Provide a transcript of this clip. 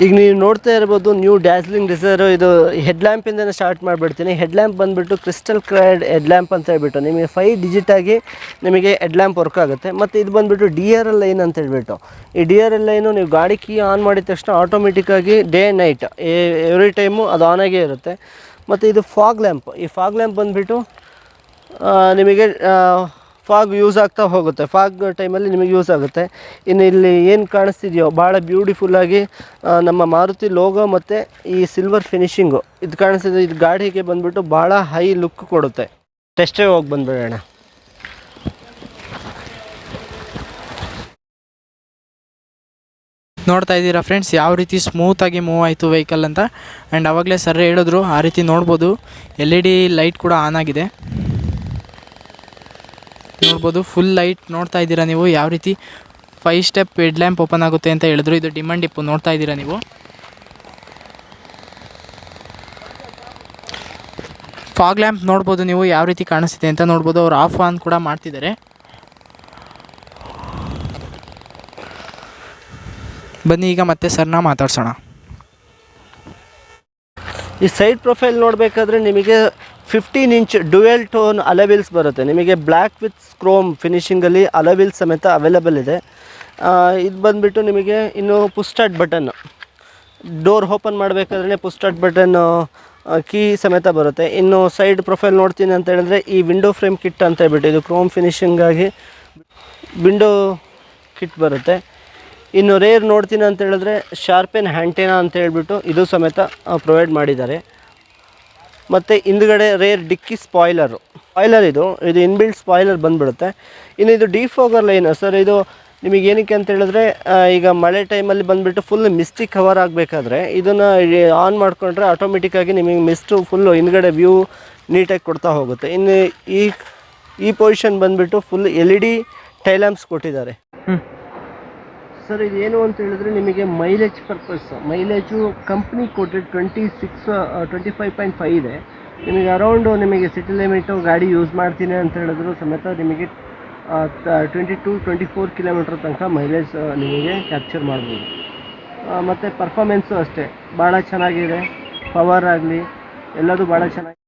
ಈಗ ನೀವು ನೋಡ್ತಾ ಇರ್ಬೋದು ನ್ಯೂ ಡ್ಯಾಸ್ಲಿಂಗ್ ಡಿಸೈರು. ಇದು ಹೆಡ್ ಲ್ಯಾಂಪಿಂದನೇ ಸ್ಟಾರ್ಟ್ ಮಾಡಿಬಿಡ್ತೀನಿ. ಹೆಡ್ ಲ್ಯಾಂಪ್ ಬಂದುಬಿಟ್ಟು ಕ್ರಿಸ್ಟಲ್ ಕ್ಲೈಡ್ ಹೆಡ್ ಲ್ಯಾಂಪ್ ಅಂತ ಹೇಳ್ಬಿಟ್ಟು ನಿಮಗೆ 5 ಡಿಜಿಟಾಗಿ ನಿಮಗೆ ಹೆಡ್ ಲ್ಯಾಂಪ್ ವರ್ಕ್ ಆಗುತ್ತೆ. ಮತ್ತು ಇದು ಬಂದುಬಿಟ್ಟು DRL ಲೈನ್ ಅಂತ ಹೇಳ್ಬಿಟ್ಟು, ಈ DRL ಲೈನು ನೀವು ಗಾಡಿ ಕೀ ಆನ್ ಮಾಡಿದ ತಕ್ಷಣ ಆಟೋಮೆಟಿಕ್ಕಾಗಿ ಡೇ ನೈಟ್ ಎವ್ರಿ ಟೈಮು ಅದು ಆನಾಗೇ ಇರುತ್ತೆ. ಮತ್ತು ಇದು ಫಾಗ್ ಲ್ಯಾಂಪ್. ಈ ಫಾಗ್ ಲ್ಯಾಂಪ್ ಬಂದುಬಿಟ್ಟು ನಿಮಗೆ ಫಾಗ್ ಯೂಸ್ ಆಗ್ತಾ ಹೋಗುತ್ತೆ. ಫಾಗ್ ಟೈಮಲ್ಲಿ ನಿಮಗೆ ಯೂಸ್ ಆಗುತ್ತೆ. ಇನ್ನು ಇಲ್ಲಿ ಏನು ಕಾಣಿಸ್ತಿದೆಯೋ ಭಾಳ ಬ್ಯೂಟಿಫುಲ್ಲಾಗಿ ನಮ್ಮ ಮಾರುತಿ ಲೋಗೋ ಮತ್ತು ಈ ಸಿಲ್ವರ್ ಫಿನಿಷಿಂಗು ಇದು ಕಾಣಿಸ್ತಿದೆ. ಇದು ಗಾಡಿಗೆ ಬಂದುಬಿಟ್ಟು ಭಾಳ ಹೈ ಲುಕ್ ಕೊಡುತ್ತೆ. ಟೆಸ್ಟೇ ಹೋಗಿ ಬಂದುಬಿಡೋಣ. ನೋಡ್ತಾ ಇದ್ದೀರಾ ಫ್ರೆಂಡ್ಸ್ ಯಾವ ರೀತಿ ಸ್ಮೂತಾಗಿ ಮೂವ್ ಆಯಿತು ವೆಹಿಕಲ್ ಅಂತ. ಆ್ಯಂಡ್ ಆವಾಗಲೇ ಸರ್ ಹೇಳಿದ್ರು ಆ ರೀತಿ ನೋಡ್ಬೋದು. LED ಲೈಟ್ ಕೂಡ ಆನ್ ಆಗಿದೆ ನೋಡ್ಬೋದು. ಫುಲ್ ಲೈಟ್ ನೋಡ್ತಾ ಇದ್ದೀರಾ ನೀವು ಯಾವ ರೀತಿ 5 ಸ್ಟೆಪ್ ಹೆಡ್ ಲ್ಯಾಂಪ್ ಓಪನ್ ಆಗುತ್ತೆ ಅಂತ ಹೇಳಿದ್ರು. ಇದು ಡಿಮಂಡ್ ಡಿಪ್ಪು ನೋಡ್ತಾ ಇದ್ದೀರಾ ನೀವು. ಫಾಗ್ ಲ್ಯಾಂಪ್ ನೋಡ್ಬೋದು ನೀವು ಯಾವ ರೀತಿ ಕಾಣಿಸ್ತಿದೆ ಅಂತ ನೋಡ್ಬೋದು. ಅವ್ರು ಆಫ್ ಆನ್ ಕೂಡ ಮಾಡ್ತಿದ್ದಾರೆ. ಬನ್ನಿ ಈಗ ಮತ್ತೆ ಸರ್ನ ಮಾತಾಡ್ಸೋಣ. ಈ ಸೈಡ್ ಪ್ರೊಫೈಲ್ ನೋಡಬೇಕಾದ್ರೆ ನಿಮಗೆ 15 ಇಂಚ್ ಡ್ಯುಯಲ್ ಟೋನ್ ಅಲೋವಿಲ್ಸ್ ಬರುತ್ತೆ. ನಿಮಗೆ ಬ್ಲ್ಯಾಕ್ ವಿತ್ ಕ್ರೋಮ್ ಫಿನಿಷಿಂಗಲ್ಲಿ ಅಲೋವಿಲ್ಸ್ ಸಮೇತ ಅವೈಲೇಬಲ್ ಇದೆ. ಇದು ಬಂದುಬಿಟ್ಟು ನಿಮಗೆ ಇನ್ನು push start button, door open ಮಾಡಬೇಕಾದ್ರೆ ಪುಷ್ ಸ್ಟಾರ್ಟ್ ಬಟನ್ ಕೀ ಸಮೇತ ಬರುತ್ತೆ. ಇನ್ನು ಸೈಡ್ ಪ್ರೊಫೈಲ್ ನೋಡ್ತೀನಿ ಅಂತ ಹೇಳಿದ್ರೆ ಈ ವಿಂಡೋ ಫ್ರೇಮ್ ಕಿಟ್ ಅಂತ ಹೇಳ್ಬಿಟ್ಟು ಇದು ಕ್ರೋಮ್ ಫಿನಿಷಿಂಗಾಗಿ ವಿಂಡೋ ಕಿಟ್ ಬರುತ್ತೆ. ಇನ್ನು ರೇರ್ ನೋಡ್ತೀನಿ ಅಂತ ಹೇಳಿದ್ರೆ ಶಾರ್ಪೆನ್ ಹ್ಯಾಂಟೇನಾ ಅಂತ ಹೇಳ್ಬಿಟ್ಟು ಇದು ಸಮೇತ ಪ್ರೊವೈಡ್ ಮಾಡಿದ್ದಾರೆ. ಮತ್ತು ಹಿಂದ್ಗಡೆ ರೇರ್ ಡಿಕ್ಕಿ ಸ್ಪಾಯ್ಲರ್ ಇದು ಇನ್ಬಿಲ್ಟ್ ಸ್ಪಾಯ್ಲರ್ ಬಂದುಬಿಡುತ್ತೆ. ಇನ್ನು ಇದು ಡಿಫಾಗರ್ ಲೈನ್ ಸರ್. ಇದು ನಿಮಗೆ ಏನಕ್ಕೆ ಅಂತ ಹೇಳಿದ್ರೆ ಈಗ ಮಳೆ ಟೈಮಲ್ಲಿ ಬಂದುಬಿಟ್ಟು ಫುಲ್ ಮಿಸ್ಟಿ ಕವರ್ ಆಗಬೇಕಾದ್ರೆ ಇದನ್ನು ಆನ್ ಮಾಡಿಕೊಂಡ್ರೆ ಆಟೋಮೆಟಿಕ್ಕಾಗಿ ನಿಮಗೆ ಮಿಸ್ಟು ಫುಲ್ಲು ಹಿಂದ್ಗಡೆ ವ್ಯೂ ನೀಟಾಗಿ ಕೊಡ್ತಾ ಹೋಗುತ್ತೆ. ಇನ್ನು ಈ ಪೊಸಿಷನ್ ಬಂದುಬಿಟ್ಟು ಫುಲ್ LED ಟೈಲ್ ಲ್ಯಾಂಪ್ಸ್ ಕೊಟ್ಟಿದ್ದಾರೆ ಸರ್. ಇದೇನು ಅಂತ ಹೇಳಿದ್ರೆ ನಿಮಗೆ ಮೈಲೇಜ್ ಪರ್ಪಸ್, ಮೈಲೇಜು ಕಂಪ್ನಿ ಕೊಟ್ಟಿದ್ದು 25.5 ಇದೆ. ನಿಮಗೆ ಅರೌಂಡು ನಿಮಗೆ ಸಿಟಿ ಲಿಮಿಟು ಗಾಡಿ ಯೂಸ್ ಮಾಡ್ತೀನಿ ಅಂತ ಹೇಳಿದ್ರು ಸಮೇತ ನಿಮಗೆ 22-24 ಕಿಲೋಮೀಟ್ರ್ ತನಕ ಮೈಲೇಜ್ ನಿಮಗೆ ಕ್ಯಾಪ್ಚರ್ ಮಾಡ್ಬೋದು. ಮತ್ತು ಪರ್ಫಾಮೆನ್ಸು ಅಷ್ಟೇ ಭಾಳ ಚೆನ್ನಾಗಿದೆ. ಪವರ್ ಆಗಲಿ ಎಲ್ಲದೂ ಭಾಳ ಚೆನ್ನಾಗಿ